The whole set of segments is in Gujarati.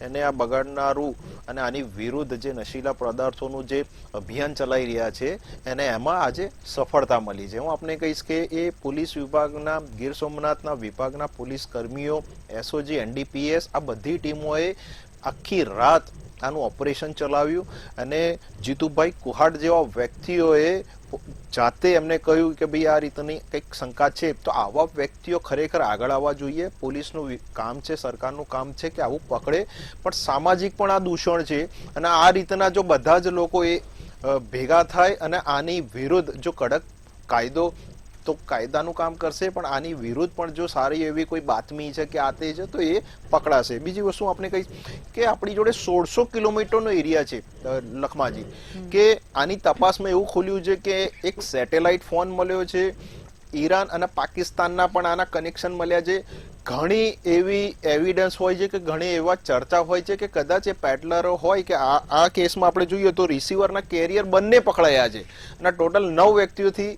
એને આ બગાડનારું અને આની વિરુદ્ધ જે નશીલા પદાર્થોનું જે અભિયાન ચલાવી રહ્યા છે એને એમાં આજે સફળતા મળી છે. હું આપને કહીશ કે એ પોલીસ વિભાગના, ગીર સોમનાથના વિભાગના પોલીસ કર્મીઓ, એસઓજી, એનડીપીએસ, આ બધી ટીમોએ આખી રાત આનું ઓપરેશન ચલાવ્યું અને જીતુભાઈ કુહાડ જેવા વ્યક્તિઓએ જાતે એમને કહ્યું કે ભાઈ આ રીતની કંઈક શંકા છે તો આવા વ્યક્તિઓ ખરેખર આગળ આવવા જોઈએ. પોલીસનું કામ છે, સરકારનું કામ છે કે આવું પકડે, પણ સામાજિક પણ આ દૂષણ છે અને આ રીતના જો બધા જ લોકો એ ભેગા થાય અને આની વિરુદ્ધ જો કડક કાયદો તો કાયદાનું કામ કરશે, પણ આની વિરુદ્ધ પણ જો સારી એવી કોઈ બાતમી છે કે આ તે છે તો એ પકડાશે. બીજી વસ્તુ આપણે કહીશ કે આપણી જોડે 1600 કિલોમીટરનો એરિયા છે લખમાજી, કે આની તપાસમાં એવું ખુલ્યું છે કે એક સેટેલાઇટ ફોન મળ્યો છે, ઈરાન અને પાકિસ્તાનના પણ આના કનેક્શન મળ્યા છે. ઘણી એવી એવિડન્સ હોય છે કે ઘણી એવા ચર્ચા હોય છે કે કદાચ એ પેડલરો હોય કે આ કેસમાં આપણે જોઈએ તો રિસીવરના કેરિયર બંને પકડાયા છે અને ટોટલ 9 વ્યક્તિઓથી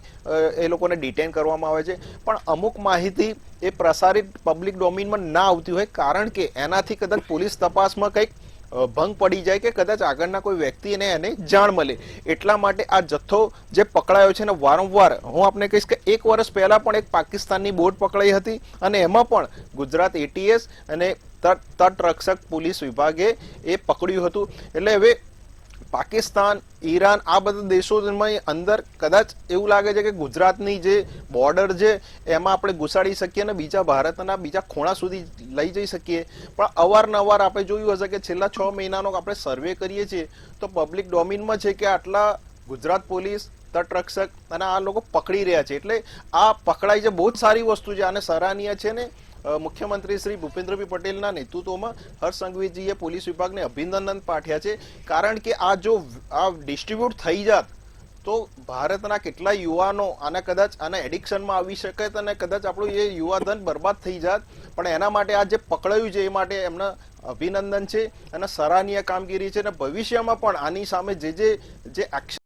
એ લોકોને ડિટેન કરવામાં આવે છે. પણ અમુક માહિતી એ પ્રસારિત પબ્લિક ડોમેઇનમાં ના આવતી હોય, કારણ કે એનાથી કદાચ પોલીસ તપાસમાં કંઈક ભંગ પડી જાય કે કદાચ આગળના કોઈ વ્યક્તિને એને જાણ મળે. એટલા માટે આ જથ્થો જે પકડાયો છે ને વારંવાર હું આપને કહીશ કે 1 વર્ષ પહેલા પણ એક પાકિસ્તાનની બોટ પકડાઈ હતી અને એમાં પણ ગુજરાત એટીએસ અને તટરક્ષક પોલીસ વિભાગે એ પકડ્યું હતું. એટલે હવે પાકિસ્તાન, ઈરાન આ બધા દેશોમાં અંદર કદાચ એવું લાગે છે કે ગુજરાતની જે બોર્ડર છે એમાં આપણે ઘુસાડી શકીએ અને બીજા ભારતના બીજા ખૂણા સુધી લઈ જઈ શકીએ. પણ અવારનવાર આપણે જોયું હશે કે છેલ્લા 6 મહિનાનો આપણે સર્વે કરીએ છીએ તો પબ્લિક ડોમેઇનમાં છે કે આટલા ગુજરાત પોલીસ, તટરક્ષક અને આ લોકો પકડી રહ્યા છે. એટલે આ પકડાઈ જે બહુ જ સારી વસ્તુ છે, આને સરાહનીય છે ને મુખ્યમંત્રી શ્રી ભૂપેન્દ્રભાઈ પટેલના નેતૃત્વમાં હર્ષ સંઘવીજીએ પોલીસ વિભાગને અભિનંદન પાઠવ્યા છે. કારણ કે આ જો આ ડિસ્ટ્રીબ્યુટ થઈ જાત તો ભારતના કેટલા યુવાનો આના કદાચ આના એડિક્શનમાં આવી શકે અને કદાચ આપણું એ યુવાધન બરબાદ થઈ જાત. પણ એના માટે આ જે પકડાયું છે એ માટે એમના અભિનંદન છે અને સરાહનીય કામગીરી છે અને ભવિષ્યમાં પણ આની સામે જે એક્શન